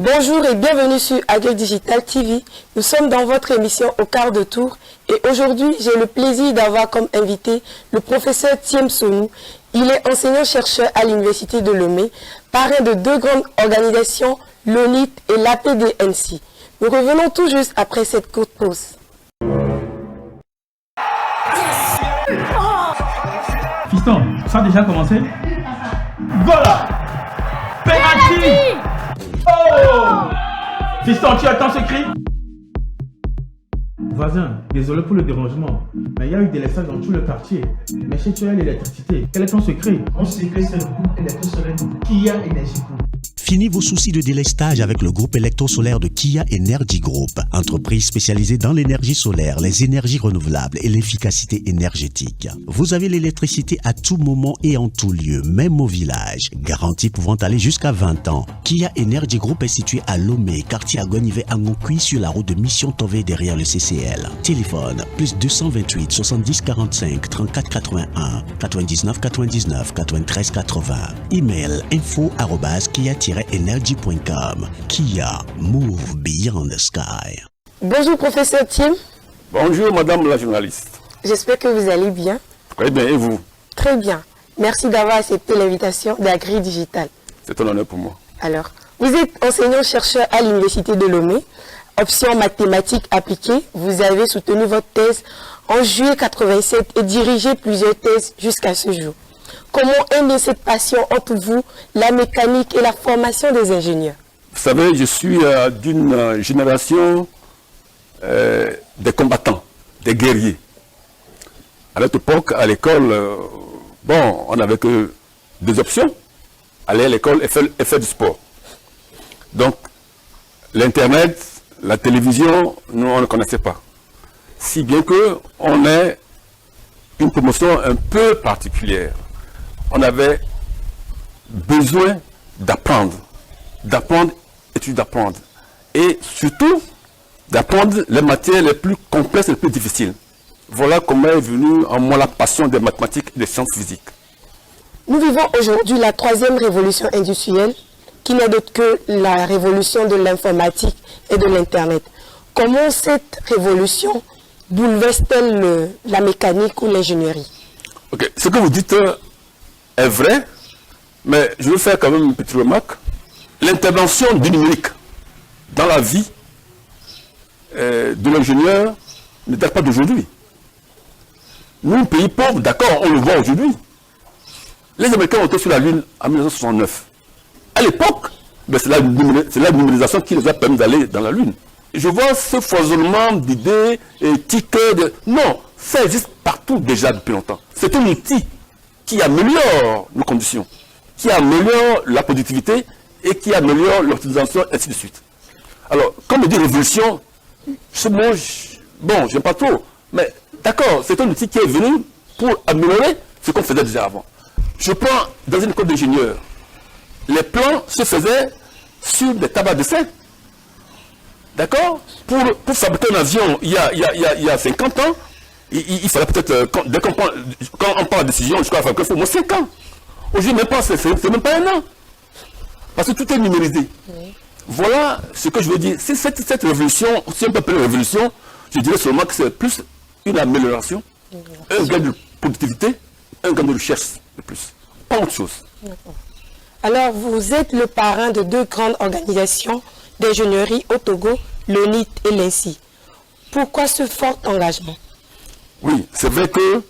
Bonjour et bienvenue sur AgriDigital TV. Nous sommes dans votre émission au quart de tour et aujourd'hui j'ai le plaisir d'avoir comme invité le professeur Thiem Sonou. Il est enseignant-chercheur à l'Université de Lomé, parrain de deux grandes organisations, l'ONIT et l'APDNC. Nous revenons tout juste après cette courte pause. Fiston, ça a déjà commencé? Voilà! Penalty! Oh! Fiston, tu attends ce cri? Voisin, désolé pour le dérangement, mais il y a eu des laissages dans tout le quartier. Mais chez toi, l'électricité, quel est ton secret? Mon secret, c'est le groupe électrosolaire Kia Energy Group. Fini vos soucis de délestage avec le groupe électrosolaire de Kia Energy Group, entreprise spécialisée dans l'énergie solaire, les énergies renouvelables et l'efficacité énergétique. Vous avez l'électricité à tout moment et en tout lieu, même au village. Garantie pouvant aller jusqu'à 20 ans. Kia Energy Group est situé à Lomé, quartier Agonive Angokui sur la route de Mission Tové derrière le CCL. Téléphone plus 228 70 45 34 81 99 99 93 80. Email info@kia-energy.com. Kia, move beyond the sky. Bonjour professeur Thiem. Bonjour madame la journaliste. J'espère que vous allez bien. Très bien, et vous? Très bien. Merci d'avoir accepté l'invitation d'AgriDigital. C'est un honneur pour moi. Alors, vous êtes enseignant-chercheur à l'Université de Lomé, option mathématiques appliquées. Vous avez soutenu votre thèse en juillet 87 et dirigé plusieurs thèses jusqu'à ce jour. Comment est née cette passion entre vous, la mécanique et la formation des ingénieurs? Vous savez, je suis d'une génération des combattants, des guerriers. À notre époque, à l'école, on n'avait que deux options. Aller à l'école et faire du sport. Donc, l'Internet, la télévision, nous, on ne connaissait pas. Si bien qu'on ait une promotion un peu particulière. On avait besoin d'apprendre et d'apprendre. Et surtout, d'apprendre les matières les plus complexes et les plus difficiles. Voilà comment est venue en moi la passion des mathématiques et des sciences physiques. Nous vivons aujourd'hui la troisième révolution industrielle, qui n'est d'autre que la révolution de l'informatique et de l'Internet. Comment cette révolution bouleverse-t-elle la mécanique ou l'ingénierie? Ok, ce que vous dites est vrai, mais je veux faire quand même une petite remarque. L'intervention du numérique dans la vie de l'ingénieur ne date pas d'aujourd'hui. Nous, pays pauvres, d'accord, on le voit aujourd'hui. Les Américains ont été sur la Lune en 1969. À l'époque, c'est la numérisation qui les a permis d'aller dans la Lune. Et je vois ce foisonnement d'idées éthiques. Non, ça existe partout déjà depuis longtemps. C'est un outil qui améliore nos conditions, qui améliore la productivité et qui améliore l'utilisation, ainsi de suite. Alors, comme on dit révolution, ce mot, j'aime pas trop, mais d'accord, c'est un outil qui est venu pour améliorer ce qu'on faisait déjà avant. Je prends dans une école d'ingénieur, les plans se faisaient sur des tables à dessin. D'accord? Pour fabriquer un avion il y a 50 ans, il fallait peut-être, quand on prend la décision jusqu'à la fabrication, il faut au moins 5 ans. Aujourd'hui, même pas, c'est même pas un an. Parce que tout est numérisé. Oui. Voilà ce que je veux dire. C'est cette révolution, si on peut appeler révolution, je dirais seulement que c'est plus une amélioration, un gain de productivité, un gain de recherche de plus. Pas autre chose. Alors, vous êtes le parrain de deux grandes organisations d'ingénierie au Togo, l'ONIT et l'ENSI. Pourquoi ce fort engagement? Oui, c'est vrai que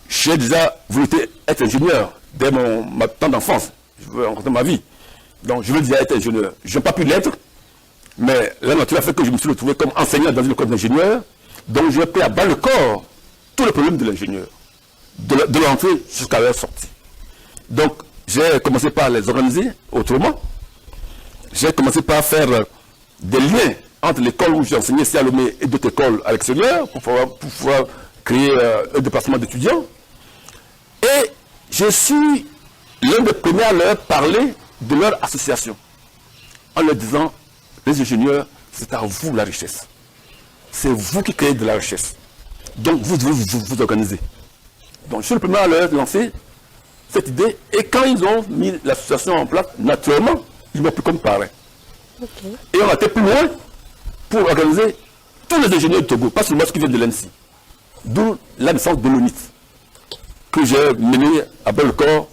j'ai déjà voulu être ingénieur dès ma temps d'enfance. Je veux rencontrer ma vie. Donc, je veux déjà être ingénieur. Je n'ai pas pu l'être, mais la nature a fait que je me suis retrouvé comme enseignant dans une école d'ingénieur. Donc, j'ai pris à bas le corps tous les problèmes de l'ingénieur, de l'entrée jusqu'à leur sortie. Donc, j'ai commencé par les organiser autrement. J'ai commencé par faire des liens entre l'école où j'ai enseigné ici à Lomé et d'autres écoles à l'extérieur pour pouvoir créer un département d'étudiants. Et je suis l'un des premiers à leur parler de leur association en leur disant, les ingénieurs, c'est à vous la richesse. C'est vous qui créez de la richesse. Donc vous devez vous organiser. Donc je suis le premier à leur lancer cette idée. Et quand ils ont mis l'association en place, naturellement, Ils m'ont pris comme parrain. Ok. Et on a été plus loin pour organiser tous les ingénieurs du Togo, pas seulement ceux qui viennent de l'ENSI. D'où la naissance de l'ONIT, que j'ai mené à bas le corps.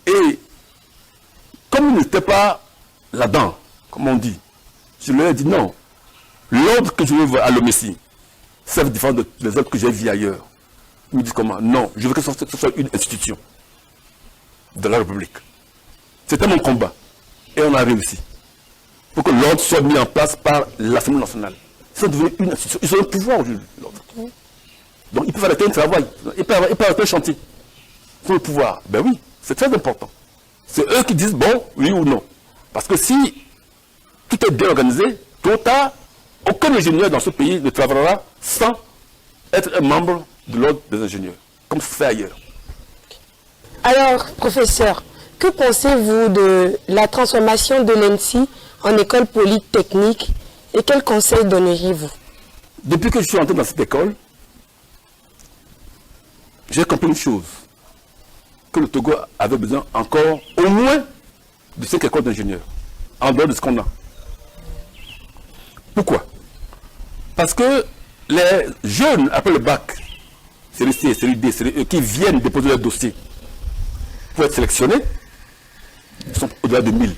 Et comme ils n'étaient pas là-dedans, comme on dit, je leur ai dit non. L'ordre que je veux voir à l'OMESI, c'est différent des ordres que j'ai vus ailleurs. Ils me disent comment? Non, je veux que ce soit une institution de la République. C'était mon combat. Et on a réussi. Pour que l'ordre soit mis en place par l'Assemblée nationale. Ils sont devenus une institution. Ils ont un pouvoir aujourd'hui, l'ordre. Donc ils peuvent arrêter un travail. Ils peuvent arrêter un chantier. Ils ont le pouvoir. Ben oui, c'est très important. C'est eux qui disent bon, oui ou non. Parce que si tout est bien organisé, tôt ou tard, aucun ingénieur dans ce pays ne travaillera sans être un membre de l'ordre des ingénieurs, comme c'est fait ailleurs. Alors, professeur, que pensez-vous de la transformation de l'ENSI en école polytechnique et quels conseils donneriez-vous? Depuis que je suis entré dans cette école, j'ai compris une chose, que le Togo avait besoin encore au moins de 5 écoles d'ingénieurs, en dehors de ce qu'on a. Pourquoi? Parce que les jeunes, après le bac, série C, série D, série E, qui viennent déposer leur dossier pour être sélectionnés, ils sont au-delà de 1000.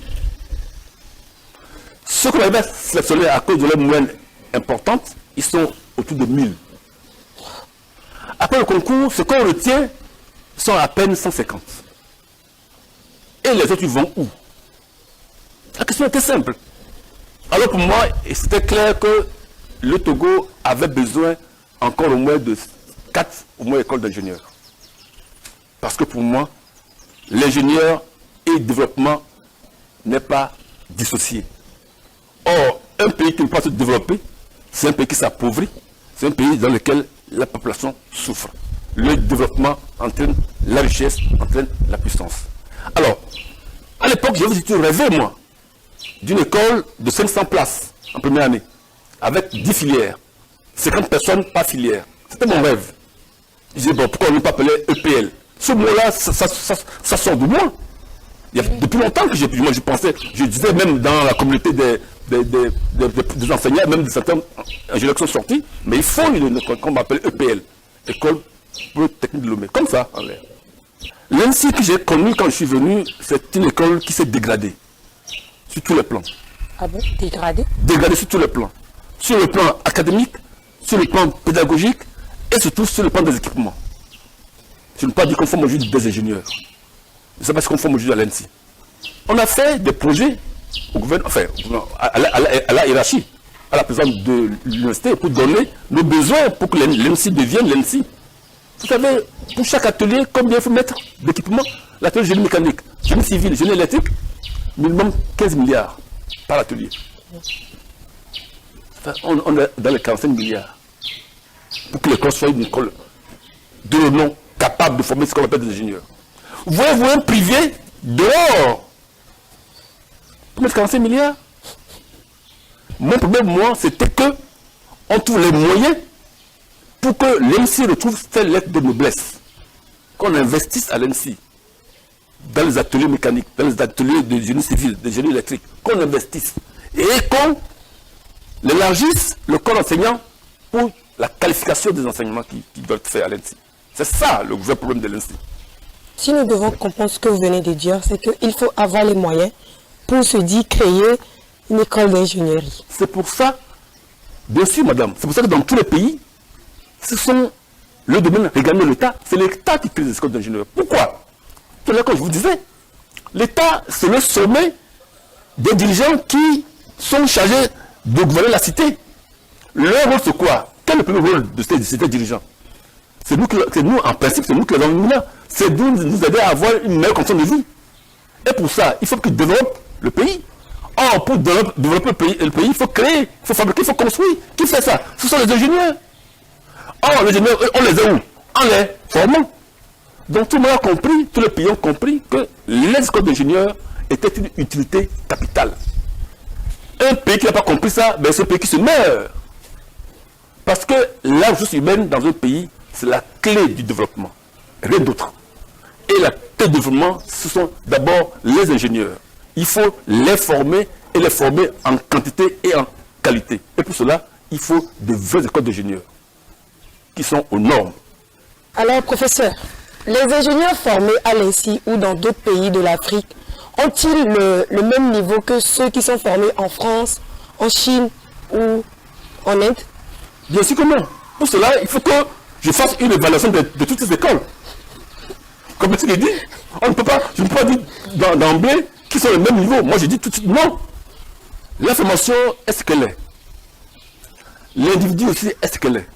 Ceux qu'on avait sélectionnés à cause de leur moyenne importante, ils sont autour de 1000. Après le concours, ce qu'on retient sont à peine 150. Et les autres, ils vont où? La question était simple. Alors pour moi, c'était clair que le Togo avait besoin encore au moins de 4 écoles d'ingénieurs. Parce que pour moi, l'ingénieur et le développement n'est pas dissocié. Or, un pays qui ne peut pas se développer, c'est un pays qui s'appauvrit, c'est un pays dans lequel la population souffre. Le développement entraîne la richesse, entraîne la puissance. Alors, à l'époque, j'ai rêvé, moi, d'une école de 500 places en première année, avec 10 filières, 50 personnes par filière. C'était mon rêve. Je disais, bon, pourquoi on ne pas appeler EPL? Ce mot-là, ça sort de moi. Il y a depuis longtemps que moi je pensais, je disais même dans la communauté des enseignants, même de certains ingénieurs qui sont sortis, mais il faut une école qu'on appelle EPL, École Polytechnique de Lomé, comme ça en l'air. L'ENSI que j'ai connu quand je suis venu, c'est une école qui s'est dégradée, sur tous les plans. Ah bon? Dégradée? Dégradée sur tous les plans. Sur le plan académique, sur le plan pédagogique, et surtout sur le plan des équipements. Je ne peux pas dire qu'on forme aujourd'hui des ingénieurs. Je ne sais pas si on forme aujourd'hui à l'ENSI. On a fait des projets au gouvernement, enfin, à la hiérarchie, à la présidente de l'université, pour donner nos besoins pour que l'ENSI devienne l'ENSI. Vous savez, pour chaque atelier, combien il faut mettre d'équipements? L'atelier génie mécanique, génie civil, génie électrique, minimum 15 milliards par atelier. Enfin, on est dans les 45 milliards. Pour que l'école soit une école de renom capable de former ce qu'on appelle des ingénieurs. Vous voyez, un privé dehors pour mettre 45 milliards. Mon problème, moi, c'était que on trouve les moyens pour que l'ENSI retrouve ses lettres de noblesse. Qu'on investisse à l'ENSI dans les ateliers mécaniques, dans les ateliers de génie civil, de génie électrique, qu'on investisse et qu'on élargisse le corps enseignant pour la qualification des enseignements qui doivent être faits à l'ENSI. C'est ça le vrai problème de l'ENSI. Si nous devons comprendre ce que vous venez de dire, c'est qu'il faut avoir les moyens pour se dire créer une école d'ingénierie. C'est pour ça, bien sûr madame, c'est pour ça que dans tous les pays, ce sont le domaine régalien de l'État, c'est l'État qui crée des écoles d'ingénieurs. Pourquoi? Tout à l'heure, comme je vous disais, l'État, c'est le sommet des dirigeants qui sont chargés de gouverner la cité. Leur rôle, c'est quoi? Quel est le premier rôle de ces dirigeants? C'est nous, en principe, c'est nous qui les avons mis là. C'est nous aider à avoir une meilleure condition de vie. Et pour ça, il faut qu'ils développent le pays. Or, pour développer le pays, il faut créer, il faut fabriquer, il faut construire. Qui fait ça? Ce sont les ingénieurs. Or, les ingénieurs, on les a où? En les formant. Donc tout le monde a compris, tous les pays ont compris que les écoles d'ingénieurs étaient une utilité capitale. Un pays qui n'a pas compris ça, ben c'est un pays qui se meurt. Parce que la ressource humaine dans un pays, c'est la clé du développement. Rien d'autre. Et la clé du développement, ce sont d'abord les ingénieurs. il faut les former et les former en quantité et en qualité. Et pour cela, il faut de vraies écoles d'ingénieurs qui sont aux normes. Alors, professeur, les ingénieurs formés à l'INSI ou dans d'autres pays de l'Afrique ont-ils le même niveau que ceux qui sont formés en France, en Chine ou en Inde? Bien sûr que non. Pour cela, il faut que je fasse une évaluation de toutes ces écoles. Comme tu l'as dit, je ne peux pas dire d'emblée qu'ils sont au même niveau. Moi, je dis tout de suite non. L'information est ce qu'elle est. L'individu aussi est ce qu'elle est.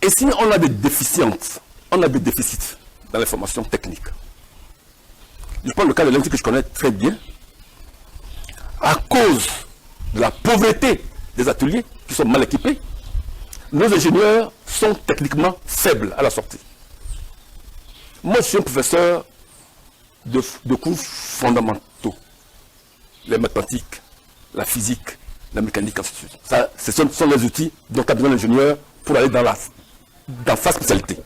Et si on a des déficiences, on a des déficits dans l'information technique. Je prends le cas de l'INSI que je connais très bien. À cause de la pauvreté des ateliers qui sont mal équipés, nos ingénieurs sont techniquement faibles à la sortie. Moi, je suis un professeur de cours fondamentaux. Les mathématiques, la physique, la mécanique, ainsi de suite. Ça, ce sont les outils dont a besoin l'ingénieur pour aller dans sa spécialité.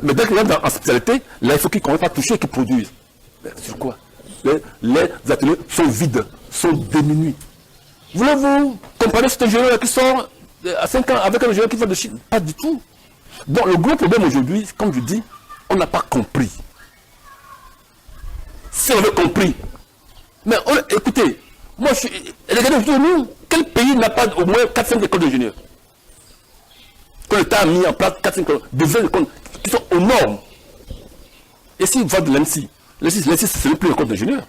Mais dès qu'il est en spécialité, là, il faut qu'il ne commence pas à toucher et qu'il produise. Mais sur quoi? Les ateliers sont vides, sont démunis. Voulez-vous comparer cet ingénieur qui sort à 5 ans avec un ingénieur qui vient de Chine? Pas du tout. Donc le gros problème aujourd'hui, comme je dis, on n'a pas compris. Si on avait compris, mais écoutez, moi je suis. Regardez autour de nous, quel pays n'a pas au moins 4-5 écoles d'ingénieurs? Que l'État a mis en place 4-5 écoles, des écoles qui sont aux normes. Et s'il va de l'INSI, l'INSI ce n'est plus une école d'ingénieurs.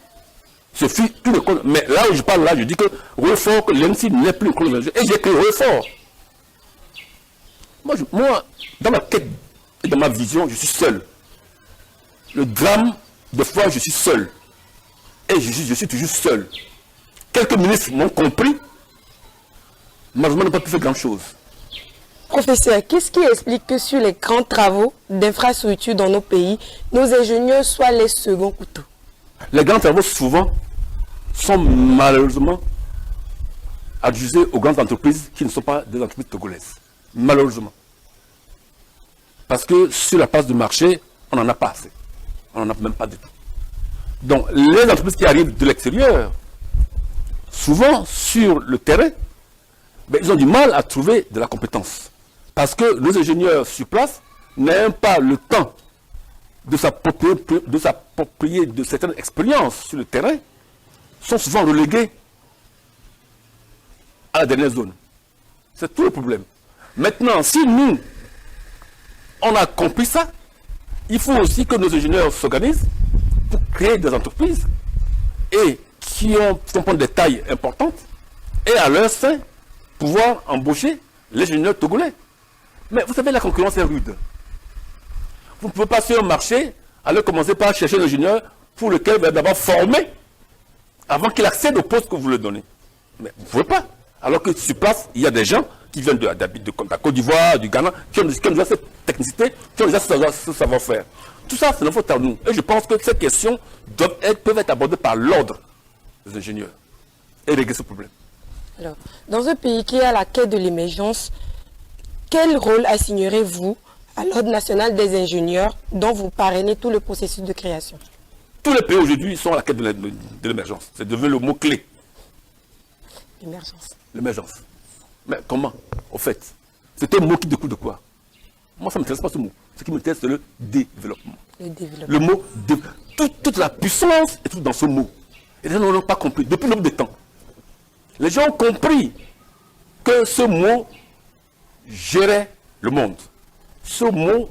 Ce fut une école. Mais là où je parle, là, je dis que Royfort, que l'INSI n'est plus une école d'ingénieurs. Et j'ai créé Royfort. Moi, dans ma quête et dans ma vision, je suis seul. Le drame, des fois, je suis seul. Et je suis toujours seul. Quelques ministres m'ont compris. Malheureusement, je n'ai pas pu faire grand-chose. Professeur, qu'est-ce qui explique que sur les grands travaux d'infrastructures dans nos pays, nos ingénieurs soient les seconds couteaux? Les grands travaux, souvent, sont malheureusement adjugés aux grandes entreprises qui ne sont pas des entreprises togolaises. Malheureusement. Parce que sur la place du marché, on n'en a pas assez. On n'en a même pas du tout. Donc, les entreprises qui arrivent de l'extérieur, souvent sur le terrain, ben, ils ont du mal à trouver de la compétence. Parce que nos ingénieurs sur place n'ont pas le temps de s'approprier de certaines expériences sur le terrain, sont souvent relégués à la dernière zone. C'est tout le problème. Maintenant, si nous, on a compris ça, il faut aussi que nos ingénieurs s'organisent pour créer des entreprises et qui font des tailles importantes et à leur sein pouvoir embaucher les ingénieurs togolais. Mais vous savez, la concurrence est rude. Vous ne pouvez pas sur un marché aller commencer par chercher un ingénieur pour lequel vous allez d'abord former avant qu'il accède au poste que vous lui donnez. Mais vous ne pouvez pas. Alors que sur place, il y a des gens qui viennent de la Côte d'Ivoire, du Ghana, qui ont déjà cette technicité, qui ont déjà ce savoir-faire. Tout ça, c'est notre faute à nous. Et je pense que ces questions peuvent être abordées par l'ordre des ingénieurs et régler ce problème. Alors, dans un pays qui est à la quête de l'émergence, quel rôle assignerez-vous à l'Ordre national des ingénieurs dont vous parrainez tout le processus de création? Tous les pays aujourd'hui sont à la quête de l'émergence. C'est devenu le mot-clé. L'émergence. L'émergence. Mais comment, au fait? C'est un mot qui découle de quoi? Moi, ça ne m'intéresse pas ce mot. Ce qui m'intéresse, c'est le développement. Le développement. Le mot, toute la puissance est tout dans ce mot. Et les gens n'ont pas compris, depuis le bout de temps. Les gens ont compris que ce mot gérait le monde. Ce mot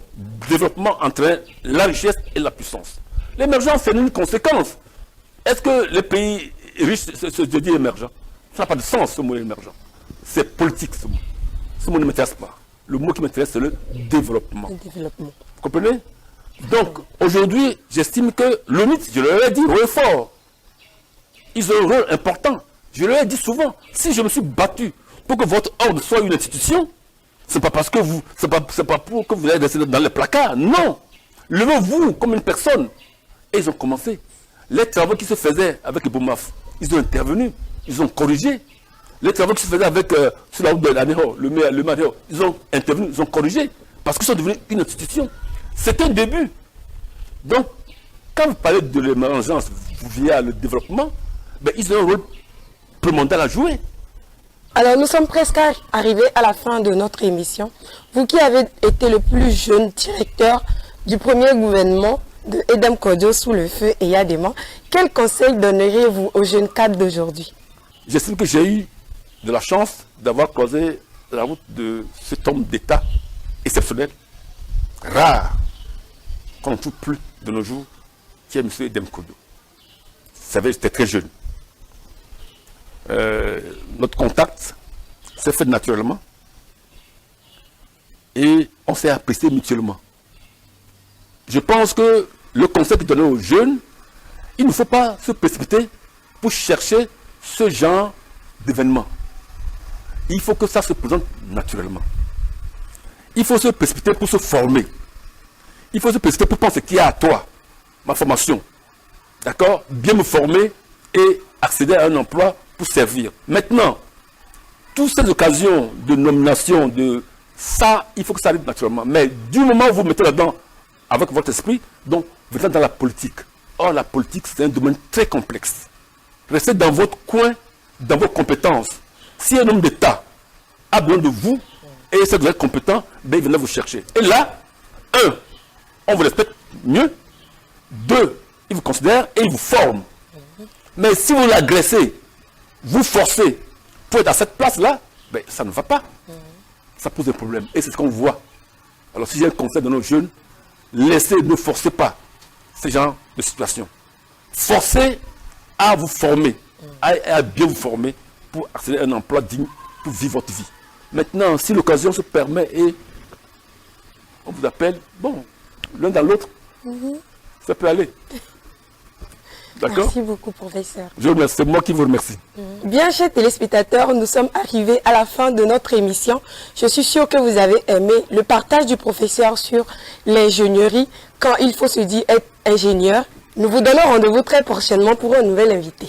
développement entraîne la richesse et la puissance. L'émergence, c'est une conséquence. Est-ce que les pays riches se disent émergents? Ça n'a pas de sens, ce mot émergent. C'est politique, ce mot. Ce mot ne m'intéresse pas. Le mot qui m'intéresse, c'est le développement. Le développement. Vous comprenez? Donc, aujourd'hui, j'estime que l'ONU, je leur ai dit, haut et fort, ils ont un rôle important. Je leur ai dit souvent, si je me suis battu pour que votre ordre soit une institution, c'est pas parce que vous, c'est pas pour que vous allez rester dans les placards. Non! Levez-vous comme une personne. Et ils ont commencé. Les travaux qui se faisaient avec le BOMAF, ils ont intervenu, ils ont corrigé. Les travaux qui se faisaient avec, sur la route de l'Anéo, le Manéo, ils ont intervenu, ils ont corrigé. Parce qu'ils sont devenus une institution. C'est un début. Donc, quand vous parlez de l'émergence via le développement, ben, ils ont un rôle primordial à jouer. Alors, nous sommes presque arrivés à la fin de notre émission. Vous qui avez été le plus jeune directeur du premier gouvernement de Edem Kodio sous le feu et Yadema, quel conseil donneriez-vous aux jeunes cadres d'aujourd'hui? J'estime que j'ai eu de la chance d'avoir croisé la route de cet homme d'État exceptionnel, rare, qu'on ne trouve plus de nos jours, qui est M. Edem Kodio. Vous savez, j'étais très jeune. Notre contact s'est fait naturellement et on s'est apprécié mutuellement. Je pense que le conseil que donner aux jeunes, il ne faut pas se précipiter pour chercher ce genre d'événement. Il faut que ça se présente naturellement. Il faut se précipiter pour se former. Il faut se précipiter pour penser qu'il y a à toi, ma formation. D'accord? Bien me former et accéder à un emploi pour servir. Maintenant, toutes ces occasions de nomination, de ça, il faut que ça arrive naturellement. Mais du moment où vous mettez là-dedans avec votre esprit, donc vous êtes dans la politique. Or, la politique, c'est un domaine très complexe. Restez dans votre coin, dans vos compétences. Si un homme d'État a besoin de vous et ça doit être compétent, ben, il viendra vous chercher. Et là, un, on vous respecte mieux. Deux, il vous considère et il vous forme. Mais si vous l'agressez, vous forcez pour être à cette place-là, ben, ça ne va pas. Ça pose des problèmes. Et c'est ce qu'on voit. Alors si j'ai un conseil de nos jeunes, ne forcez pas ce genre de situation. Forcez à vous former, à bien vous former pour accéder à un emploi digne, pour vivre votre vie. Maintenant, si l'occasion se permet et on vous appelle, bon, l'un dans l'autre, ça peut aller. D'accord? Merci beaucoup, professeur. Je vous remercie, c'est moi qui vous remercie. Bien, chers téléspectateurs, nous sommes arrivés à la fin de notre émission. Je suis sûre que vous avez aimé le partage du professeur sur l'ingénierie, quand il faut se dire être ingénieur. Nous vous donnons rendez-vous très prochainement pour un nouvel invité.